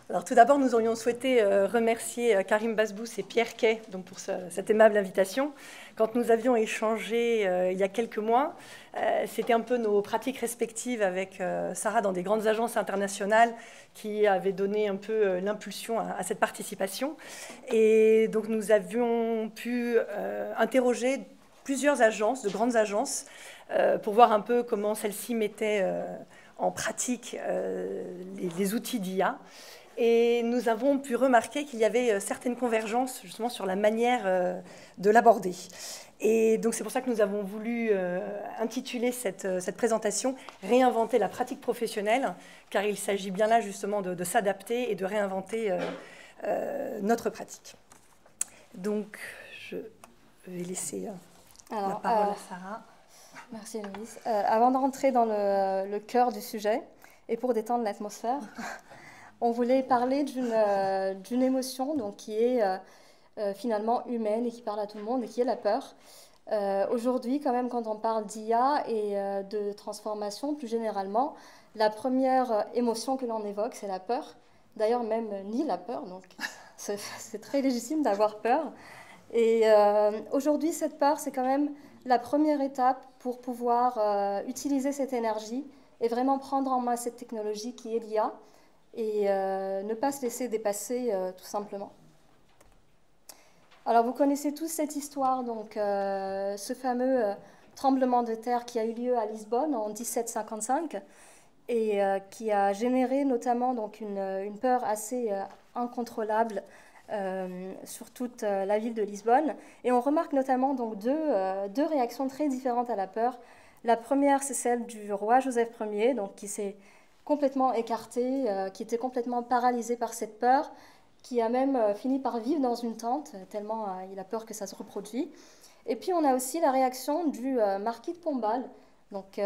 Alors, tout d'abord, nous aurions souhaité remercier Karim Basbous et Pierre Quay donc, pour cette aimable invitation. Quand nous avions échangé il y a quelques mois, c'était un peu nos pratiques respectives avec Sarah dans des grandes agences internationales qui avaient donné un peu l'impulsion à cette participation. Et donc, nous avions pu interroger plusieurs agences, de grandes agences, pour voir un peu comment celles-ci mettaient en pratique les outils d'IA. Et nous avons pu remarquer qu'il y avait certaines convergences justement sur la manière de l'aborder. Et donc c'est pour ça que nous avons voulu intituler cette présentation « Réinventer la pratique professionnelle », car il s'agit bien là justement de s'adapter et de réinventer notre pratique. Donc je vais laisser la parole à Sarah. Merci Louise. Avant de rentrer dans le cœur du sujet, et pour détendre l'atmosphère, on voulait parler d'une émotion donc, qui est finalement humaine et qui parle à tout le monde et qui est la peur. Aujourd'hui, quand même, quand on parle d'IA et de transformation, plus généralement, la première émotion que l'on évoque, c'est la peur. D'ailleurs, même ni la peur, donc c'est très légitime d'avoir peur. Et aujourd'hui, cette peur, c'est quand même la première étape pour pouvoir utiliser cette énergie et vraiment prendre en main cette technologie qui est l'IA et ne pas se laisser dépasser tout simplement. Alors vous connaissez tous cette histoire, donc ce fameux tremblement de terre qui a eu lieu à Lisbonne en 1755 et qui a généré notamment donc, une peur assez incontrôlable sur toute la ville de Lisbonne. Et on remarque notamment donc, deux réactions très différentes à la peur. La première, c'est celle du roi Joseph Ier, donc, qui s'est complètement écarté, qui était complètement paralysé par cette peur, qui a même fini par vivre dans une tente, tellement il a peur que ça se reproduise. Et puis on a aussi la réaction du marquis de Pombal, donc,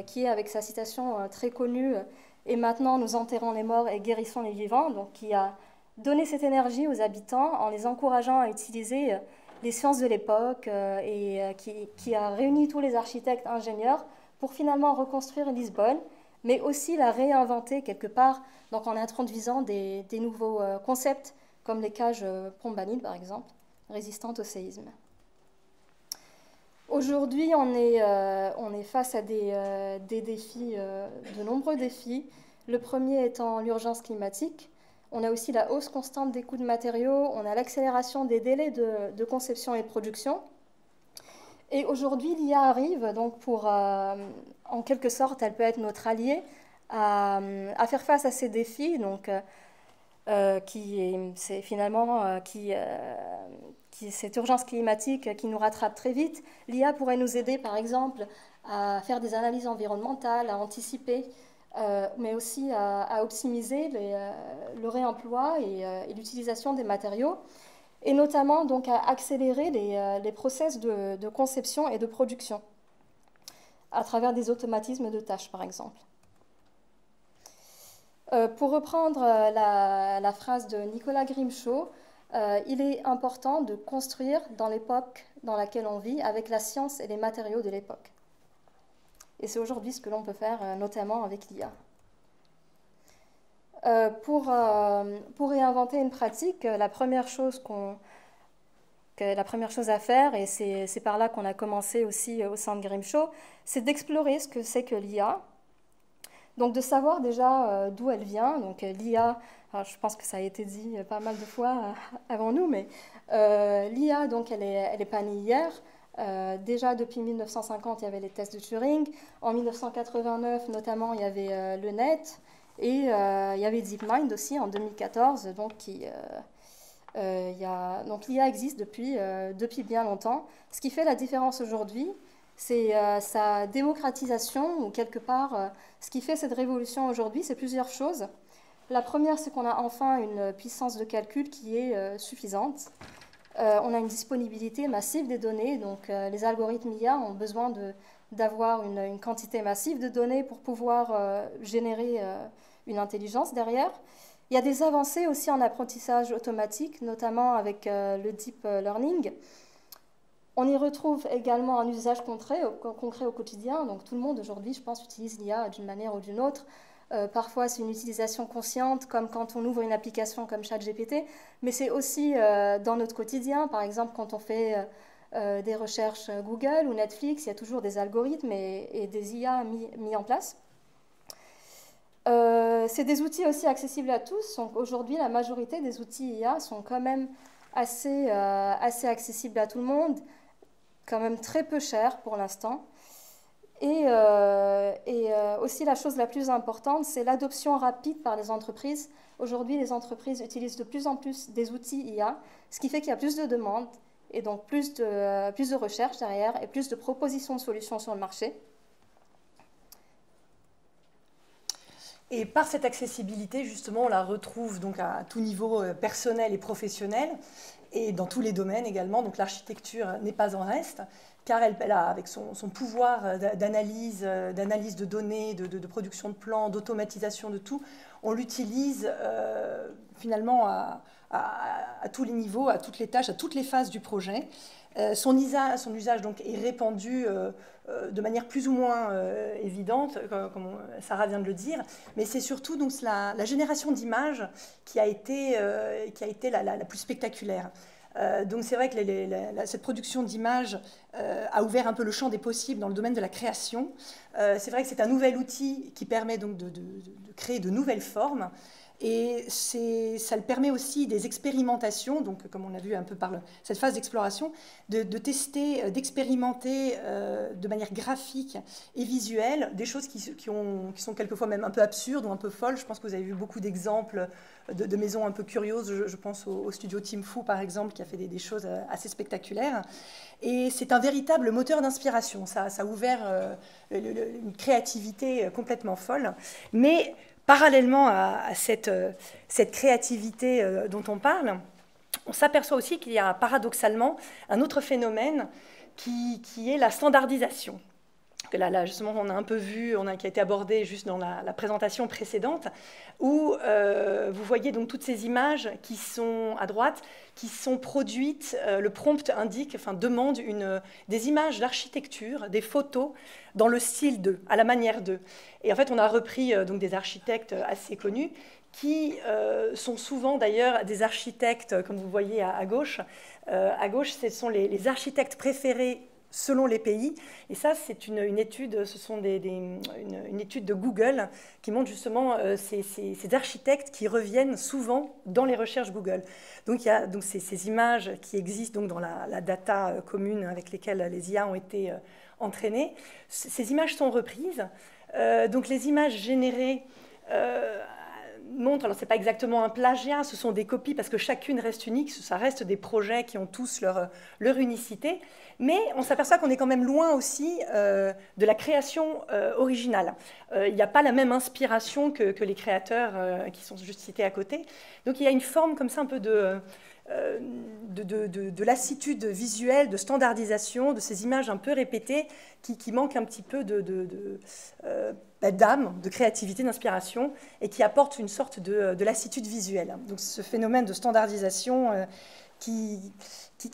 qui est avec sa citation très connue « Et maintenant nous enterrons les morts et guérissons les vivants », donc qui a donné cette énergie aux habitants en les encourageant à utiliser les sciences de l'époque et qui a réuni tous les architectes, ingénieurs pour finalement reconstruire Lisbonne, mais aussi la réinventer quelque part, donc en introduisant des nouveaux concepts, comme les cages pombalines, par exemple, résistantes au séisme. Aujourd'hui, on est face à des défis, de nombreux défis. Le premier étant l'urgence climatique. On a aussi la hausse constante des coûts de matériaux, on a l'accélération des délais de conception et de production. Et aujourd'hui, l'IA arrive donc pour, en quelque sorte, elle peut être notre allié à faire face à ces défis, donc, c'est finalement cette urgence climatique qui nous rattrape très vite. L'IA pourrait nous aider, par exemple, à faire des analyses environnementales, à anticiper, mais aussi à optimiser le réemploi et l'utilisation des matériaux, et notamment donc à accélérer les process de conception et de production à travers des automatismes de tâches, par exemple. Pour reprendre la phrase de Nicolas Grimshaw, il est important de construire dans l'époque dans laquelle on vit avec la science et les matériaux de l'époque. Et c'est aujourd'hui ce que l'on peut faire, notamment avec l'IA. Pour réinventer une pratique, la première chose à faire, et c'est par là qu'on a commencé aussi au sein de Grimshaw, c'est d'explorer ce que c'est que l'IA. Donc de savoir déjà d'où elle vient. Donc l'IA, je pense que ça a été dit pas mal de fois avant nous, mais l'IA, donc elle est pas née hier. Déjà depuis 1950, il y avait les tests de Turing. En 1989, notamment, il y avait le net. Et il y avait DeepMind aussi en 2014. Donc, donc l'IA existe depuis bien longtemps. Ce qui fait la différence aujourd'hui, c'est sa démocratisation, ou quelque part, ce qui fait cette révolution aujourd'hui, c'est plusieurs choses. La première, c'est qu'on a enfin une puissance de calcul qui est suffisante. On a une disponibilité massive des données, donc les algorithmes IA ont besoin d'avoir une quantité massive de données pour pouvoir générer une intelligence derrière. Il y a des avancées aussi en apprentissage automatique, notamment avec le deep learning. On y retrouve également un usage concret au quotidien, donc tout le monde aujourd'hui, je pense, utilise l'IA d'une manière ou d'une autre Parfois, c'est une utilisation consciente, comme quand on ouvre une application comme ChatGPT, mais c'est aussi dans notre quotidien. Par exemple, quand on fait des recherches Google ou Netflix, il y a toujours des algorithmes et des IA mis en place. C'est des outils aussi accessibles à tous. Donc aujourd'hui, la majorité des outils IA sont quand même assez accessibles à tout le monde, quand même très peu chers pour l'instant. Et aussi la chose la plus importante, c'est l'adoption rapide par les entreprises. Aujourd'hui, les entreprises utilisent de plus en plus des outils IA, ce qui fait qu'il y a plus de demandes et donc plus de recherche derrière et plus de propositions de solutions sur le marché. Et par cette accessibilité, justement, on la retrouve donc à tout niveau personnel et professionnel, et dans tous les domaines également. Donc l'architecture n'est pas en reste, car elle a, avec son pouvoir d'analyse de données, de production de plans, d'automatisation de tout, on l'utilise finalement à tous les niveaux, à toutes les tâches, à toutes les phases du projet. Son usage donc, est répandu de manière plus ou moins évidente, comme Sarah vient de le dire, mais c'est surtout donc, la génération d'images qui a été la plus spectaculaire. Donc c'est vrai que cette production d'images a ouvert un peu le champ des possibles dans le domaine de la création. C'est vrai que c'est un nouvel outil qui permet donc de créer de nouvelles formes. Et ça le permet aussi des expérimentations, donc comme on l'a vu un peu par cette phase d'exploration, de tester, d'expérimenter de manière graphique et visuelle des choses qui sont quelquefois même un peu absurdes ou un peu folles. Je pense que vous avez vu beaucoup d'exemples de maisons un peu curieuses. Je pense au studio Tim Fu, par exemple, qui a fait des choses assez spectaculaires. Et c'est un véritable moteur d'inspiration. Ça a ouvert une créativité complètement folle. Mais parallèlement à cette créativité dont on parle, on s'aperçoit aussi qu'il y a paradoxalement un autre phénomène qui est la standardisation. Que là, justement, on a un peu vu, qui a été abordé juste dans la présentation précédente, où vous voyez donc toutes ces images qui sont à droite, qui sont produites, le prompt indique, demande des images d'architecture, des photos dans le style d'eux, à la manière d'eux. Et en fait, on a repris donc des architectes assez connus, qui sont souvent d'ailleurs des architectes, comme vous voyez à gauche. À gauche, ce sont les architectes préférés selon les pays. Et ça, c'est une étude, ce sont une étude de Google qui montre justement ces architectes qui reviennent souvent dans les recherches Google. Donc il y a donc ces images qui existent donc dans la data commune avec lesquelles les IA ont été entraînées. Ces images sont reprises. Donc les images générées montrent, alors c'est pas exactement un plagiat, ce sont des copies parce que chacune reste unique, ça reste des projets qui ont tous leur unicité, mais on s'aperçoit qu'on est quand même loin aussi de la création originale. Il n'y a pas la même inspiration que les créateurs qui sont juste cités à côté. Donc il y a une forme comme ça un peu de lassitude visuelle, de standardisation, de ces images un peu répétées qui manquent un petit peu d'âme, de créativité, d'inspiration, et qui apportent une sorte de lassitude visuelle. Donc ce phénomène de standardisation qui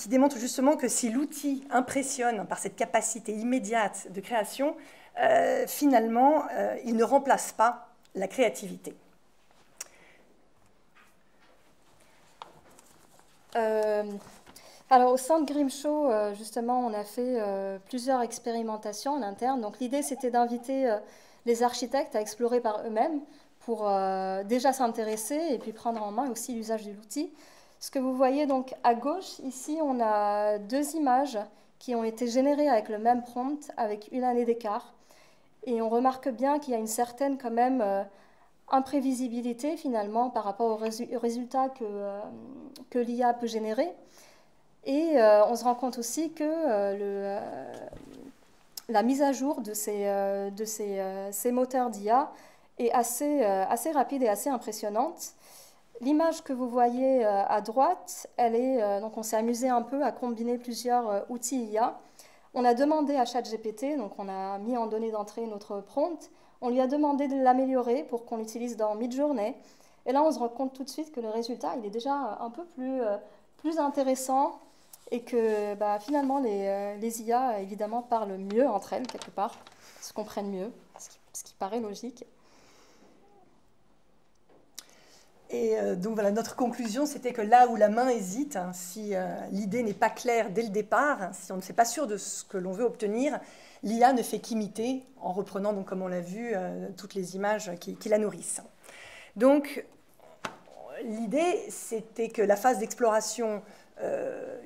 démontre justement que si l'outil impressionne par cette capacité immédiate de création, finalement, il ne remplace pas la créativité. Alors au sein de Grimshaw, justement, on a fait plusieurs expérimentations en interne. Donc l'idée, c'était d'inviter les architectes à explorer par eux-mêmes pour déjà s'intéresser et puis prendre en main aussi l'usage de l'outil. Ce que vous voyez donc à gauche, ici, on a deux images qui ont été générées avec le même prompt, avec une année d'écart. Et on remarque bien qu'il y a une certaine quand même imprévisibilité finalement par rapport aux résultats que l'IA peut générer. Et on se rend compte aussi que la mise à jour de ces moteurs d'IA est assez rapide et assez impressionnante. L'image que vous voyez à droite, donc on s'est amusé un peu à combiner plusieurs outils IA. On a demandé à ChatGPT, donc on a mis en données d'entrée notre prompt, on lui a demandé de l'améliorer pour qu'on l'utilise dans Midjourney. Et là, on se rend compte tout de suite que le résultat, il est déjà un peu plus intéressant et que finalement, les IA, évidemment, parlent mieux entre elles, quelque part, se comprennent mieux, ce qui paraît logique. Donc voilà, notre conclusion, c'était que là où la main hésite, hein, si l'idée n'est pas claire dès le départ, hein, si on ne sait pas sûr de ce que l'on veut obtenir, l'IA ne fait qu'imiter, en reprenant, donc, comme on l'a vu, toutes les images qui la nourrissent. Donc, l'idée, c'était que la phase d'exploration,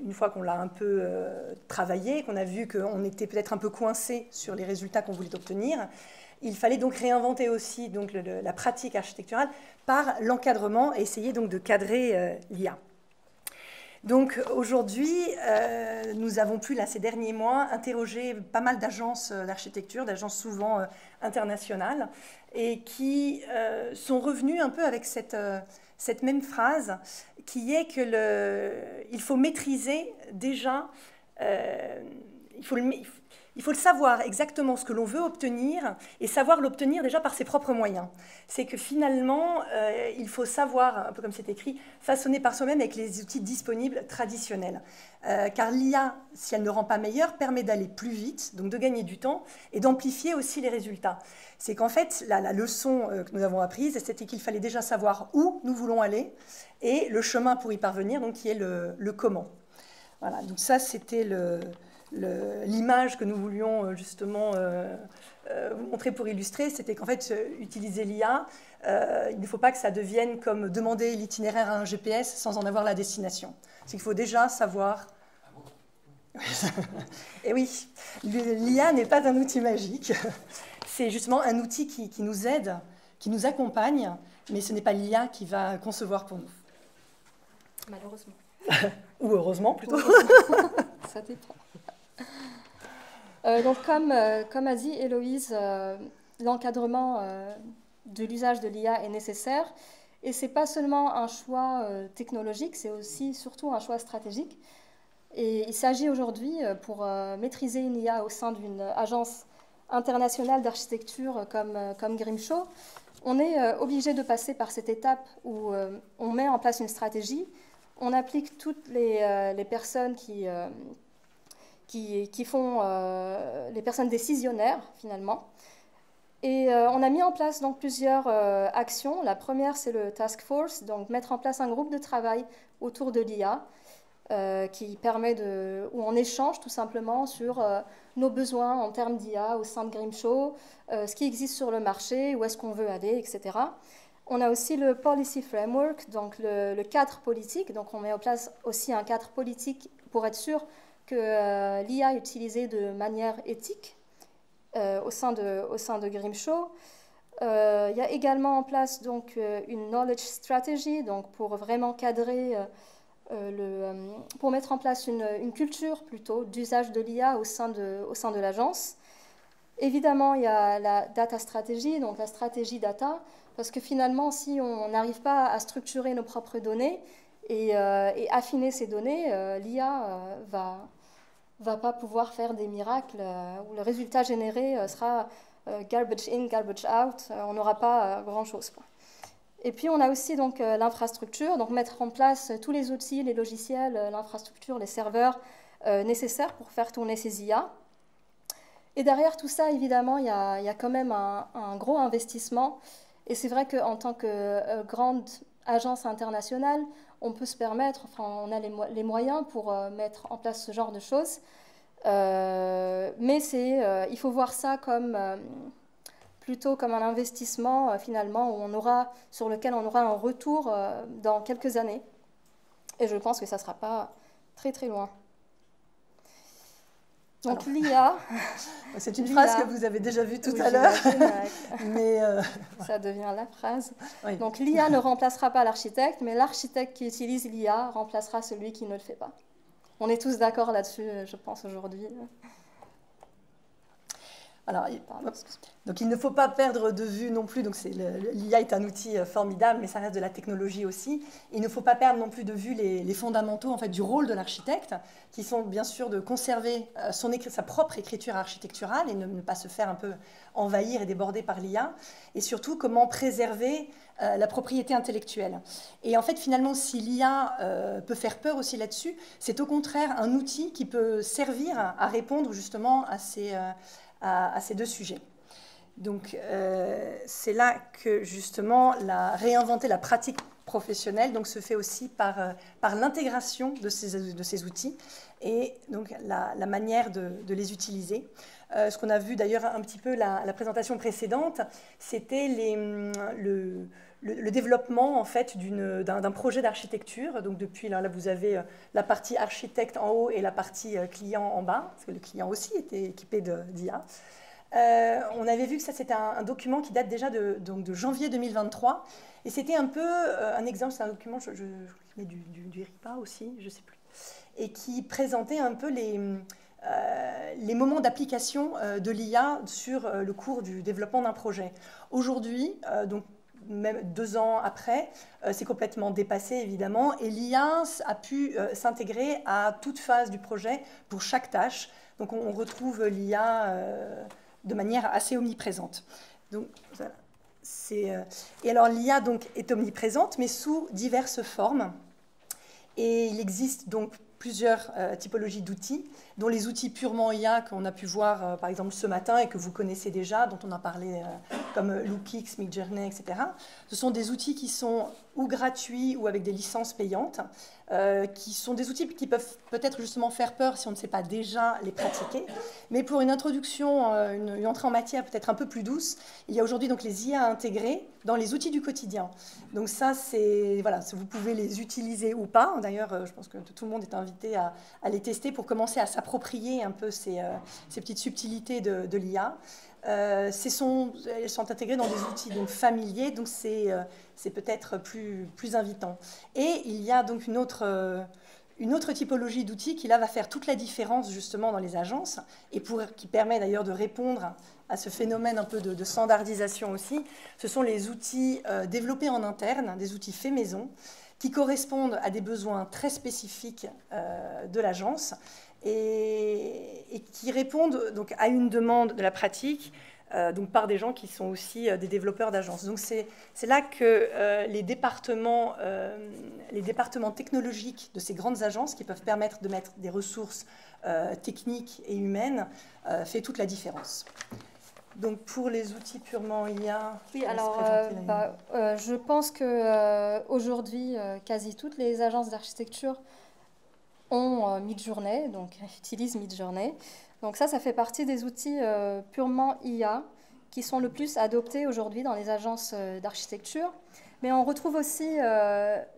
une fois qu'on l'a un peu travaillé, qu'on a vu qu'on était peut-être un peu coincé sur les résultats qu'on voulait obtenir, il fallait donc réinventer aussi donc, la pratique architecturale par l'encadrement et essayer donc de cadrer l'IA. Donc aujourd'hui, nous avons pu, là, ces derniers mois, interroger pas mal d'agences d'architecture, d'agences souvent internationales, et qui sont revenues un peu avec cette même phrase, qui est qu'il faut maîtriser déjà, il faut le savoir exactement ce que l'on veut obtenir et savoir l'obtenir déjà par ses propres moyens. C'est que finalement, il faut savoir, un peu comme c'est écrit, façonner par soi-même avec les outils disponibles traditionnels. Car l'IA, si elle ne rend pas meilleure, permet d'aller plus vite, donc de gagner du temps et d'amplifier aussi les résultats. C'est qu'en fait, la leçon que nous avons apprise, c'était qu'il fallait déjà savoir où nous voulons aller et le chemin pour y parvenir, donc qui est le comment. Voilà, donc ça, c'était l'image que nous voulions justement vous montrer pour illustrer, c'était qu'en fait, utiliser l'IA, il ne faut pas que ça devienne comme demander l'itinéraire à un GPS sans en avoir la destination. C'est qu'il faut déjà savoir... Et oui, l'IA n'est pas un outil magique, c'est justement un outil qui nous aide, qui nous accompagne, mais ce n'est pas l'IA qui va concevoir pour nous. Malheureusement. Ou heureusement, plutôt. Heureusement. Ça dépend. Donc, comme a dit Héloïse, l'encadrement de l'usage de l'IA est nécessaire. Et ce n'est pas seulement un choix technologique, c'est aussi surtout un choix stratégique. Et il s'agit aujourd'hui, pour maîtriser une IA au sein d'une agence internationale d'architecture comme Grimshaw, on est obligé de passer par cette étape où on met en place une stratégie, on applique toutes les personnes qui font les personnes décisionnaires, finalement. Et on a mis en place donc plusieurs actions. La première, c'est le task force, donc mettre en place un groupe de travail autour de l'IA qui permet où on échange tout simplement sur nos besoins en termes d'IA au sein de Grimshaw, ce qui existe sur le marché, où est-ce qu'on veut aller, etc. On a aussi le policy framework, donc le cadre politique. Donc on met en place aussi un cadre politique pour être sûr que l'IA est utilisée de manière éthique au sein de Grimshaw. Il y a également en place donc, une knowledge strategy, donc pour vraiment cadrer, pour mettre en place une culture plutôt d'usage de l'IA au sein de l'agence. Évidemment, il y a la data strategy, donc la stratégie data, parce que finalement, si on n'arrive pas à structurer nos propres données et affiner ces données, l'IA va pas pouvoir faire des miracles où le résultat généré sera garbage in, garbage out, on n'aura pas grand-chose. Et puis on a aussi donc l'infrastructure, donc mettre en place tous les outils, les logiciels, l'infrastructure, les serveurs nécessaires pour faire tourner ces IA. Et derrière tout ça, évidemment, il y a quand même un gros investissement. Et c'est vrai qu'en tant que grande agence internationale, on peut se permettre, enfin, on a les moyens pour mettre en place ce genre de choses. Mais il faut voir ça plutôt comme un investissement, finalement, sur lequel on aura un retour dans quelques années. Et je pense que ça ne sera pas très, très loin. Donc l'IA... C'est une phrase que vous avez déjà vue tout à l'heure. Mais ça devient la phrase. Oui. Donc l'IA ne remplacera pas l'architecte, mais l'architecte qui utilise l'IA remplacera celui qui ne le fait pas. On est tous d'accord là-dessus, je pense, aujourd'hui. Alors, donc il ne faut pas perdre de vue non plus, donc l'IA est un outil formidable, mais ça reste de la technologie aussi. Il ne faut pas perdre non plus de vue les fondamentaux en fait, du rôle de l'architecte, qui sont bien sûr de conserver sa propre écriture architecturale et ne pas se faire un peu envahir et déborder par l'IA, et surtout comment préserver la propriété intellectuelle. Et en fait, finalement, si l'IA peut faire peur aussi là-dessus, c'est au contraire un outil qui peut servir à répondre justement à ces deux sujets. Donc, c'est là que, justement, réinventer la pratique professionnelle donc, se fait aussi par l'intégration de ces outils et donc la manière de les utiliser. Ce qu'on a vu d'ailleurs un petit peu la présentation précédente, c'était le développement en fait d'un projet d'architecture. Donc depuis là, vous avez la partie architecte en haut et la partie client en bas, parce que le client aussi était équipé d'IA. On avait vu que ça c'était un document qui date déjà de janvier 2023 et c'était un peu un exemple, c'est un document, je mets du RIPA aussi, je ne sais plus, et qui présentait un peu les moments d'application de l'IA sur le cours du développement d'un projet. Aujourd'hui, donc même 2 ans après, c'est complètement dépassé évidemment, et l'IA a pu s'intégrer à toute phase du projet pour chaque tâche. Donc on retrouve l'IA de manière assez omniprésente. Donc voilà. Et alors l'IA donc est omniprésente, mais sous diverses formes. Et il existe donc plusieurs typologies d'outils, dont les outils purement IA qu'on a pu voir par exemple ce matin et que vous connaissez déjà, dont on a parlé comme Lookix, Midjourney, etc. Ce sont des outils qui sont ou gratuits ou avec des licences payantes, qui sont des outils qui peuvent peut-être justement faire peur si on ne sait pas déjà les pratiquer. Mais pour une introduction, une entrée en matière peut-être un peu plus douce, il y a aujourd'hui donc les IA intégrés dans les outils du quotidien. Donc ça, c'est voilà, vous pouvez les utiliser ou pas. D'ailleurs, je pense que tout le monde est invité à les tester pour commencer à s'approprier un peu ces petites subtilités de l'IA. Elles sont intégrées dans des outils donc familiers, donc c'est peut-être plus invitant. Et il y a donc une autre typologie d'outils qui là va faire toute la différence justement dans les agences et qui permet d'ailleurs de répondre à ce phénomène un peu de standardisation aussi. Ce sont les outils développés en interne, des outils faits maison, qui correspondent à des besoins très spécifiques de l'agence et qui répondent donc à une demande de la pratique donc par des gens qui sont aussi des développeurs d'agence. Donc c'est là que les départements technologiques de ces grandes agences qui peuvent permettre de mettre des ressources techniques et humaines fait toute la différence. Donc pour les outils purement IA... Oui, alors je pense qu'aujourd'hui, quasi toutes les agences d'architecture ont Midjourney, donc utilisent Midjourney. Donc ça fait partie des outils purement IA qui sont le plus adoptés aujourd'hui dans les agences d'architecture. Mais on retrouve aussi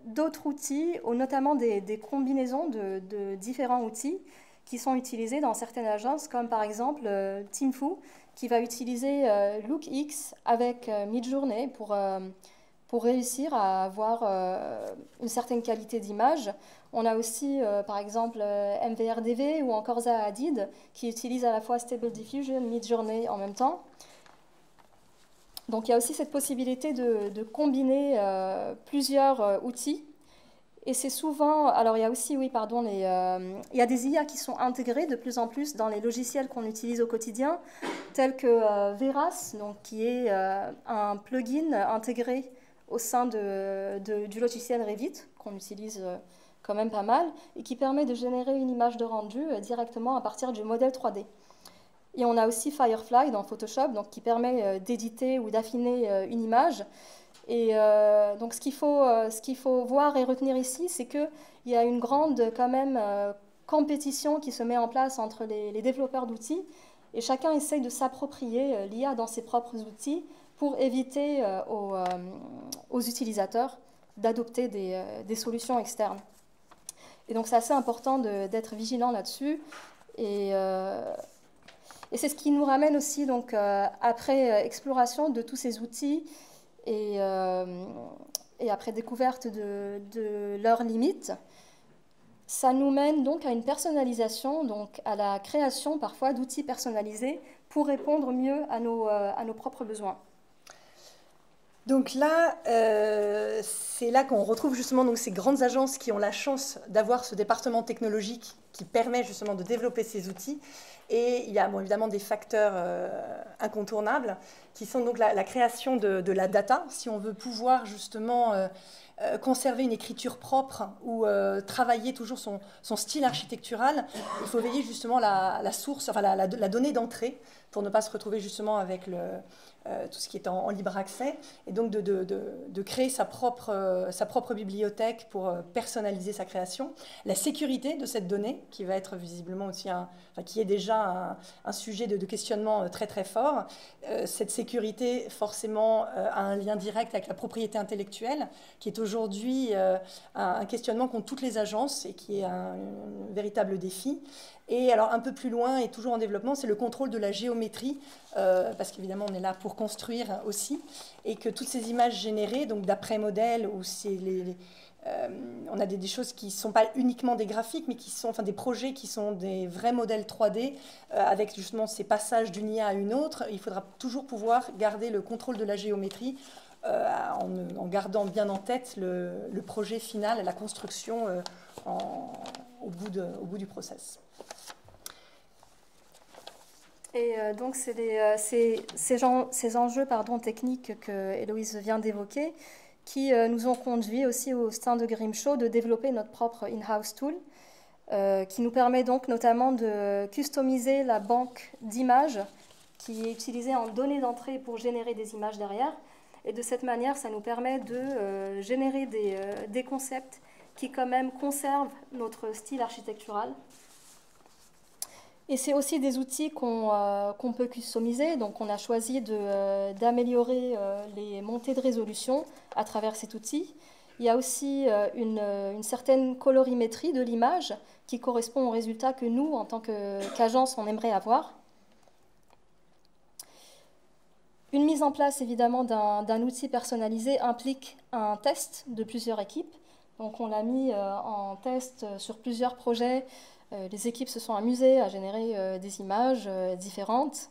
d'autres outils, notamment des combinaisons de différents outils qui sont utilisés dans certaines agences, comme par exemple Teamfoo, qui va utiliser Lookix avec Midjourney pour réussir à avoir une certaine qualité d'image. On a aussi, par exemple, MVRDV ou encore Zaha Hadid, qui utilisent à la fois Stable Diffusion, Midjourney en même temps. Donc il y a aussi cette possibilité de combiner plusieurs outils. Et c'est souvent... Alors il y a aussi, oui, pardon, il y a des IA qui sont intégrées de plus en plus dans les logiciels qu'on utilise au quotidien, tels que Veras, donc, qui est un plugin intégré au sein du logiciel Revit, qu'on utilise quand même pas mal, et qui permet de générer une image de rendu directement à partir du modèle 3D. Et on a aussi Firefly dans Photoshop, donc, qui permet d'éditer ou d'affiner une image. Et donc ce qu'il faut voir et retenir ici, c'est qu'il y a une grande quand même compétition qui se met en place entre les développeurs d'outils, et chacun essaye de s'approprier l'IA dans ses propres outils pour éviter aux utilisateurs d'adopter des solutions externes. Et donc c'est assez important d'être vigilant là-dessus. Et c'est ce qui nous ramène aussi, donc, après exploration de tous ces outils et après découverte de leurs limites, ça nous mène donc à une personnalisation, donc à la création parfois d'outils personnalisés pour répondre mieux à nos propres besoins. Donc là, c'est là qu'on retrouve justement donc, ces grandes agences qui ont la chance d'avoir ce département technologique qui permet justement de développer ces outils. Et il y a bon, évidemment des facteurs incontournables qui sont donc la création de la data. Si on veut pouvoir justement conserver une écriture propre ou travailler toujours son style architectural, il faut veiller justement la source, enfin la donnée d'entrée, pour ne pas se retrouver justement avec tout ce qui est en libre accès, et donc de créer sa propre bibliothèque pour personnaliser sa création. La sécurité de cette donnée, qui va être visiblement aussi qui est déjà un sujet de questionnement très très fort. Cette sécurité, forcément, a un lien direct avec la propriété intellectuelle, qui est aujourd'hui un questionnement qu'ont toutes les agences et qui est un véritable défi. Et alors un peu plus loin et toujours en développement, c'est le contrôle de la géométrie, parce qu'évidemment on est là pour construire aussi, et que toutes ces images générées, donc d'après modèle, où c'est on a des choses qui ne sont pas uniquement des graphiques, mais qui sont des projets qui sont des vrais modèles 3D, avec justement ces passages d'une IA à une autre. Il faudra toujours pouvoir garder le contrôle de la géométrie, en gardant bien en tête le projet final, la construction au bout du process. Et donc, c'est ces enjeux techniques que Héloïse vient d'évoquer qui nous ont conduit aussi au sein de Grimshaw de développer notre propre in-house tool qui nous permet donc notamment de customiser la banque d'images qui est utilisée en données d'entrée pour générer des images derrière. Et de cette manière, ça nous permet de générer des concepts qui quand même conservent notre style architectural. Et c'est aussi des outils qu'on peut customiser. Donc on a choisi d'améliorer les montées de résolution à travers cet outil. Il y a aussi une certaine colorimétrie de l'image qui correspond au résultat que nous, en tant qu'agence, on aimerait avoir. Une mise en place, évidemment, d'un outil personnalisé implique un test de plusieurs équipes. Donc on l'a mis en test sur plusieurs projets. Les équipes se sont amusées à générer des images différentes.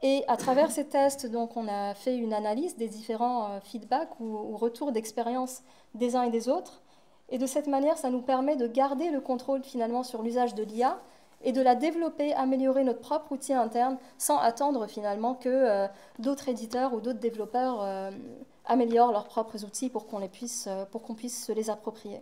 Et à travers ces tests, donc, on a fait une analyse des différents feedbacks ou retours d'expérience des uns et des autres. Et de cette manière, ça nous permet de garder le contrôle finalement sur l'usage de l'IA et de la développer, améliorer notre propre outil interne sans attendre finalement que d'autres éditeurs ou d'autres développeurs améliorent leurs propres outils pour qu'on puisse se les approprier.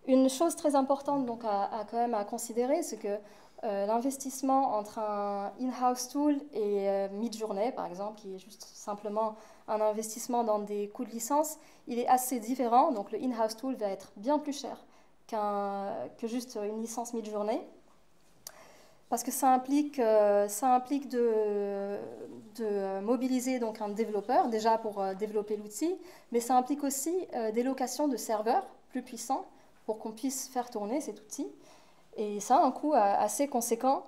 Une chose très importante donc, quand même à considérer, c'est que l'investissement entre un in-house tool et Midjourney, par exemple, qui est juste simplement un investissement dans des coûts de licence, il est assez différent. Donc le in-house tool va être bien plus cher que juste une licence Midjourney, parce que ça implique de mobiliser donc un développeur, déjà pour développer l'outil, mais ça implique aussi des locations de serveurs plus puissants pour qu'on puisse faire tourner cet outil. Et ça a un coût assez conséquent,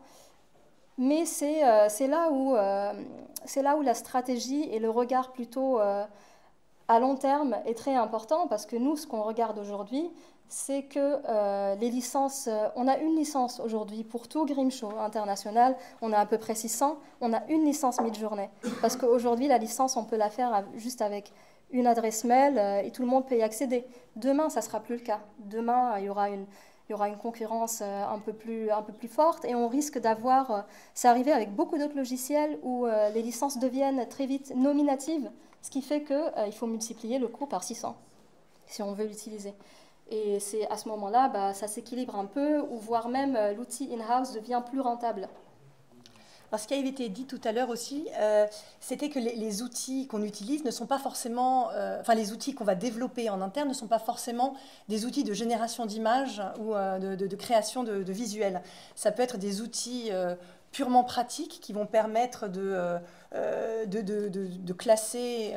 mais c'est là où la stratégie et le regard plutôt à long terme est très important, parce que nous, ce qu'on regarde aujourd'hui, c'est que les licences, on a une licence aujourd'hui pour tout Grimshaw international, on a à peu près 600, on a une licence Midjourney, parce qu'aujourd'hui, la licence, on peut la faire juste avec une adresse mail et tout le monde peut y accéder. Demain, ça ne sera plus le cas. Demain, il y aura une concurrence un peu plus forte et on risque d'avoir... c'est arrivé avec beaucoup d'autres logiciels où les licences deviennent très vite nominatives, ce qui fait qu'il faut multiplier le coût par 600 si on veut l'utiliser. Et c'est à ce moment-là, ça s'équilibre un peu, ou voire même l'outil in-house devient plus rentable. Alors, ce qui avait été dit tout à l'heure aussi, c'était que les outils qu'on utilise ne sont pas forcément... les outils qu'on va développer en interne ne sont pas forcément des outils de génération d'images ou de création de visuels. Ça peut être des outils purement pratiques qui vont permettre de classer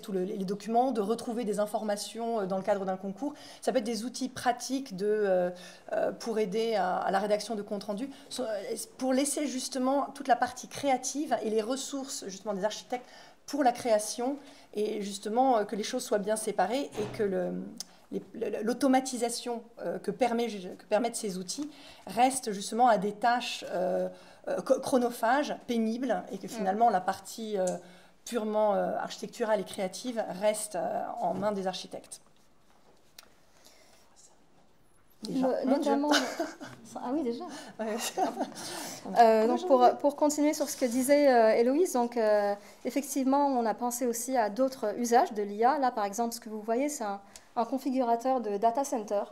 tous les documents, de retrouver des informations dans le cadre d'un concours. Ça peut être des outils pratiques pour aider à la rédaction de comptes rendus, pour laisser justement toute la partie créative et les ressources justement des architectes pour la création, et justement que les choses soient bien séparées et que l'automatisation que permettent ces outils reste justement à des tâches chronophages, pénibles, et que finalement la partie purement architecturale et créative reste en main des architectes. Notamment... Ah oui, déjà. Donc pour continuer sur ce que disait Héloïse, donc, effectivement, on a pensé aussi à d'autres usages de l'IA. Là, par exemple, ce que vous voyez, c'est un configurateur de data center.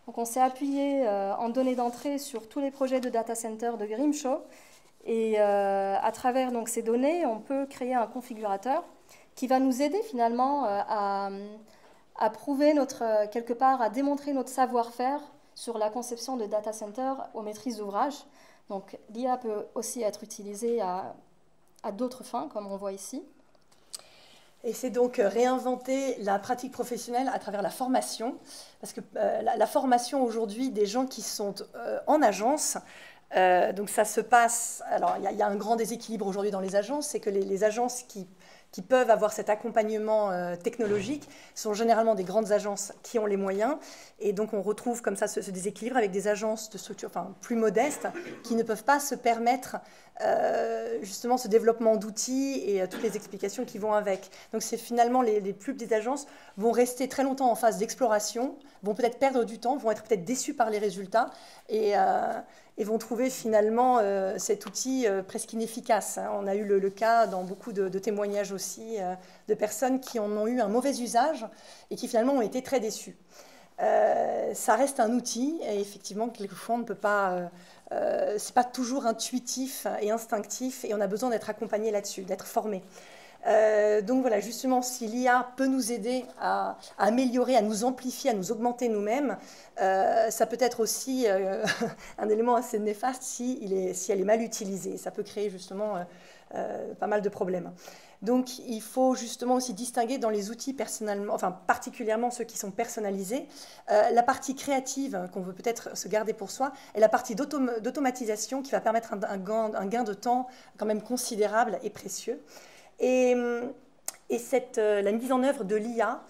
Donc on s'est appuyé en données d'entrée sur tous les projets de data center de Grimshaw. Et à travers donc, ces données, on peut créer un configurateur qui va nous aider finalement à prouver quelque part, à démontrer notre savoir-faire sur la conception de data center aux maîtrises d'ouvrage. Donc l'IA peut aussi être utilisée à d'autres fins, comme on voit ici. Et c'est donc réinventer la pratique professionnelle à travers la formation, parce que la formation aujourd'hui des gens qui sont en agence, donc ça se passe, alors il y a un grand déséquilibre aujourd'hui dans les agences, c'est que les agences qui peuvent avoir cet accompagnement technologique sont généralement des grandes agences qui ont les moyens. Et donc, on retrouve comme ça ce déséquilibre avec des agences de structure plus modestes qui ne peuvent pas se permettre justement ce développement d'outils et toutes les explications qui vont avec. Donc, c'est finalement les plus petites agences vont rester très longtemps en phase d'exploration, vont peut-être perdre du temps, vont être peut-être déçus par les résultats et vont trouver finalement cet outil presque inefficace. On a eu le cas dans beaucoup de témoignages aussi de personnes qui en ont eu un mauvais usage et qui finalement ont été très déçues. Ça reste un outil et effectivement, quelquefois, on ne peut pas... c'est pas toujours intuitif et instinctif et on a besoin d'être accompagné là-dessus, d'être formé. Donc voilà, justement, si l'IA peut nous aider à améliorer, à nous amplifier, à nous augmenter nous-mêmes, ça peut être aussi un élément assez néfaste si elle est mal utilisée. Ça peut créer justement pas mal de problèmes. Donc il faut justement aussi distinguer dans les outils personnellement, enfin particulièrement ceux qui sont personnalisés, la partie créative qu'on veut peut-être se garder pour soi et la partie d'automatisation qui va permettre un gain de temps quand même considérable et précieux. Et la mise en œuvre de l'IA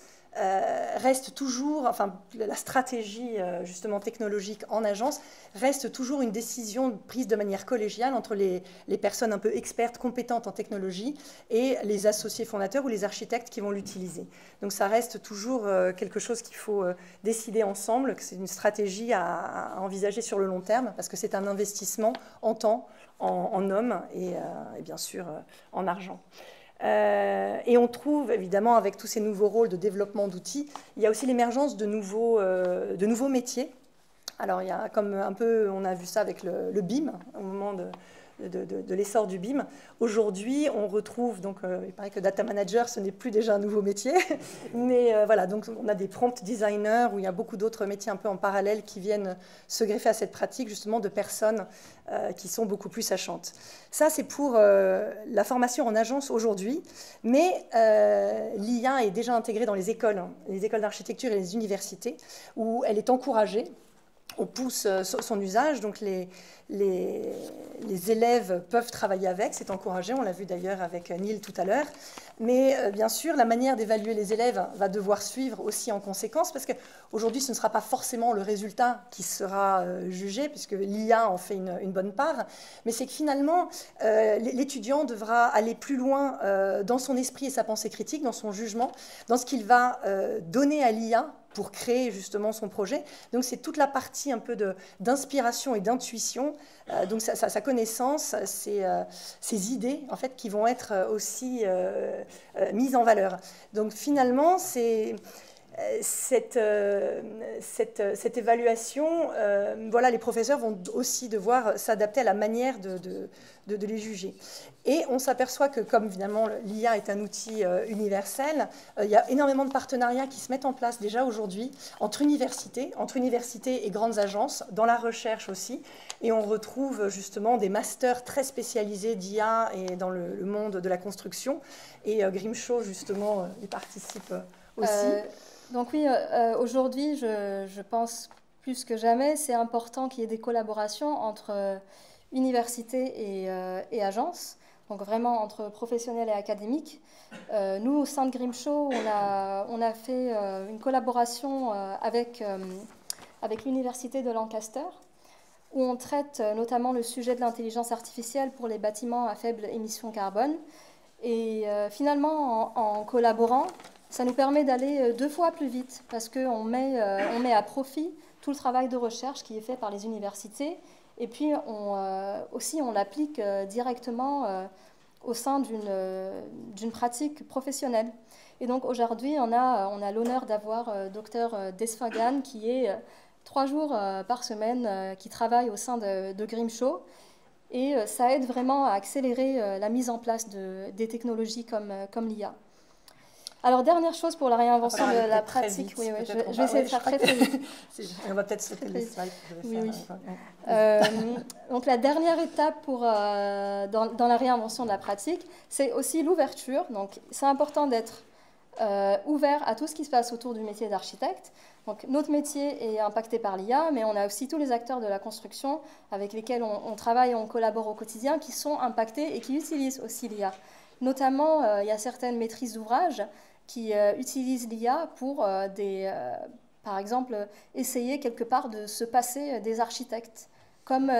reste toujours, enfin la stratégie justement technologique en agence reste toujours une décision prise de manière collégiale entre les personnes un peu expertes, compétentes en technologie et les associés fondateurs ou les architectes qui vont l'utiliser. Donc ça reste toujours quelque chose qu'il faut décider ensemble, que c'est une stratégie à envisager sur le long terme parce que c'est un investissement en temps, en hommes et bien sûr en argent. Et on trouve évidemment avec tous ces nouveaux rôles de développement d'outils, il y a aussi l'émergence de nouveaux métiers. Alors il y a comme un peu, on a vu ça avec le BIM au moment de l'essor du BIM. Aujourd'hui, on retrouve, donc il paraît que data manager, ce n'est plus déjà un nouveau métier, mais voilà, donc on a des prompt designers où il y a beaucoup d'autres métiers un peu en parallèle qui viennent se greffer à cette pratique justement de personnes qui sont beaucoup plus sachantes. Ça, c'est pour la formation en agence aujourd'hui, mais l'IA est déjà intégrée dans les écoles d'architecture et les universités, où elle est encouragée. On pousse son usage, donc les élèves peuvent travailler avec, c'est encouragé, on l'a vu d'ailleurs avec Neil tout à l'heure. Mais bien sûr, la manière d'évaluer les élèves va devoir suivre aussi en conséquence, parce qu'aujourd'hui, ce ne sera pas forcément le résultat qui sera jugé, puisque l'IA en fait une bonne part, mais c'est que finalement, l'étudiant devra aller plus loin dans son esprit et sa pensée critique, dans son jugement, dans ce qu'il va donner à l'IA pour créer justement son projet. Donc c'est toute la partie un peu d'inspiration et d'intuition, donc sa connaissance, ses idées en fait qui vont être aussi mises en valeur. Donc finalement c'est cette évaluation, voilà, les professeurs vont aussi devoir s'adapter à la manière de les juger. Et on s'aperçoit que, comme évidemment l'IA est un outil universel, il y a énormément de partenariats qui se mettent en place déjà aujourd'hui entre universités et grandes agences, dans la recherche aussi. Et on retrouve justement des masters très spécialisés d'IA et dans le monde de la construction. Et Grimshaw, justement, y participe aussi. Donc oui, aujourd'hui, je pense plus que jamais, c'est important qu'il y ait des collaborations entre universités et agences, donc vraiment entre professionnels et académiques. Nous, au sein de Grimshaw, on a fait une collaboration avec l'université de Lancaster, où on traite notamment le sujet de l'intelligence artificielle pour les bâtiments à faible émission carbone. Et finalement, en collaborant, ça nous permet d'aller 2 fois plus vite parce qu'on met à profit tout le travail de recherche qui est fait par les universités et puis aussi on l'applique directement au sein d'une pratique professionnelle. Et donc aujourd'hui, on a l'honneur d'avoir Dr Desfagan qui est 3 jours par semaine qui travaille au sein de Grimshaw. Et ça aide vraiment à accélérer la mise en place des technologies comme l'IA. Alors, dernière chose pour la réinvention de la pratique. Oui, je vais essayer de faire très vite. On va peut-être sauter les slides. Oui. Donc, la dernière étape dans la réinvention de la pratique, c'est aussi l'ouverture. Donc, c'est important d'être ouvert à tout ce qui se passe autour du métier d'architecte. Donc, notre métier est impacté par l'IA, mais on a aussi tous les acteurs de la construction avec lesquels on travaille et on collabore au quotidien qui sont impactés et qui utilisent aussi l'IA. Notamment, il y a certaines maîtrises d'ouvrage qui utilisent l'IA pour, par exemple, essayer quelque part de se passer des architectes, comme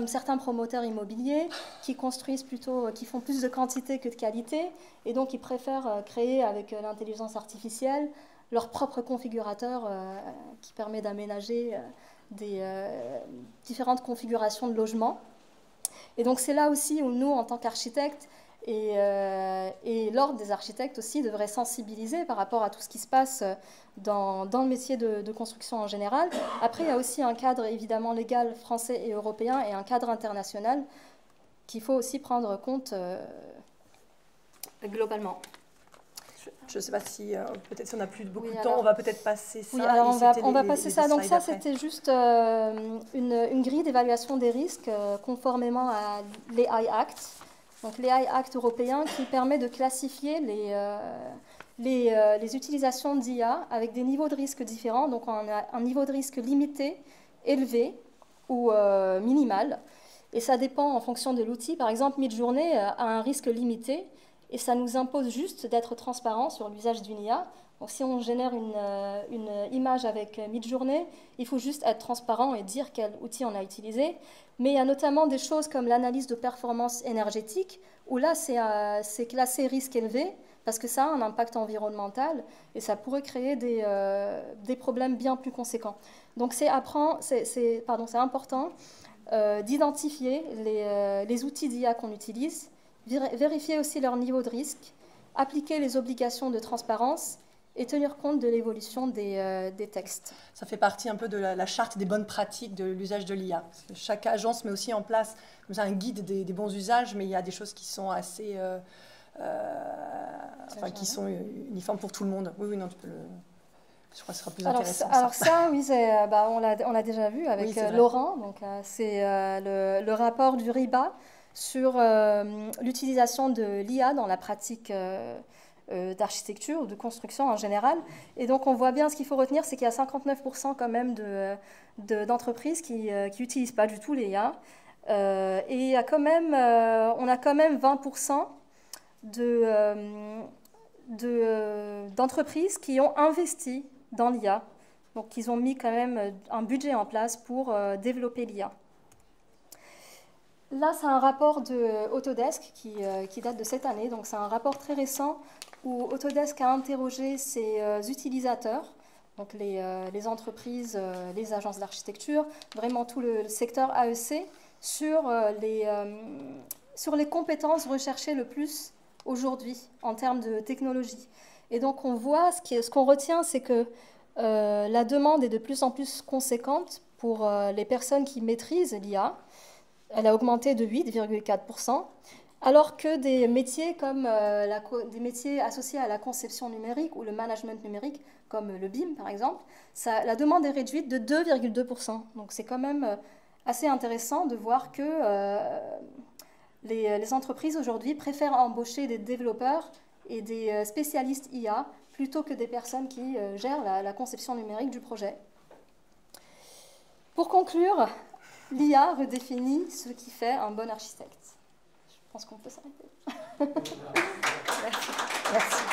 certains promoteurs immobiliers qui construisent qui font plus de quantité que de qualité, et donc ils préfèrent créer avec l'intelligence artificielle leur propre configurateur qui permet d'aménager des différentes configurations de logements. Et donc c'est là aussi où nous, en tant qu'architectes, et l'ordre des architectes aussi devrait sensibiliser par rapport à tout ce qui se passe dans le métier de construction en général. Après, il y a aussi un cadre évidemment légal français et européen et un cadre international qu'il faut aussi prendre compte globalement. Je ne sais pas si, peut-être si on n'a plus beaucoup de temps, on va peut-être passer ça. Oui, alors on va passer ça. Donc ça, c'était juste une grille d'évaluation des risques conformément à l'AI Act. Donc l'AI Act européen qui permet de classifier les utilisations d'IA avec des niveaux de risque différents. Donc on a un niveau de risque limité, élevé ou minimal. Et ça dépend en fonction de l'outil. Par exemple, Midjourney a un risque limité. Et ça nous impose juste d'être transparent sur l'usage d'une IA. Donc, si on génère une image avec Midjourney, il faut juste être transparent et dire quel outil on a utilisé. Mais il y a notamment des choses comme l'analyse de performance énergétique, où là, c'est classé risque élevé, parce que ça a un impact environnemental, et ça pourrait créer des problèmes bien plus conséquents. Donc, c'est important d'identifier les outils d'IA qu'on utilise, vérifier aussi leur niveau de risque, appliquer les obligations de transparence et tenir compte de l'évolution des textes. Ça fait partie un peu de la charte des bonnes pratiques de l'usage de l'IA. Chaque agence met aussi en place comme ça, un guide des bons usages, mais il y a des choses qui sont assez... qui sont uniformes pour tout le monde. Oui, non, tu peux le... Je crois que ce sera plus intéressant. Alors ça, oui, on l'a déjà vu avec Laurent. C'est le rapport du RIBA sur l'utilisation de l'IA dans la pratique d'architecture ou de construction en général. Et donc, on voit bien, ce qu'il faut retenir, c'est qu'il y a 59% quand même d'entreprises qui n'utilisent pas du tout l'IA. Et il y a quand même, on a quand même 20% d'entreprises qui ont investi dans l'IA. Donc, ils ont mis quand même un budget en place pour développer l'IA. Là, c'est un rapport de Autodesk qui date de cette année. Donc, c'est un rapport très récent où Autodesk a interrogé ses utilisateurs, donc les entreprises, les agences d'architecture, vraiment tout le secteur AEC, sur les compétences recherchées le plus aujourd'hui en termes de technologie. Et donc, on voit, ce qu'on retient, c'est que la demande est de plus en plus conséquente pour les personnes qui maîtrisent l'IA. Elle a augmenté de 8,4%, alors que des métiers comme des métiers associés à la conception numérique ou le management numérique, comme le BIM par exemple, la demande est réduite de 2,2%. Donc c'est quand même assez intéressant de voir que les entreprises aujourd'hui préfèrent embaucher des développeurs et des spécialistes IA plutôt que des personnes qui gèrent la conception numérique du projet. Pour conclure, l'IA redéfinit ce qui fait un bon architecte. Je pense qu'on peut s'arrêter. Merci.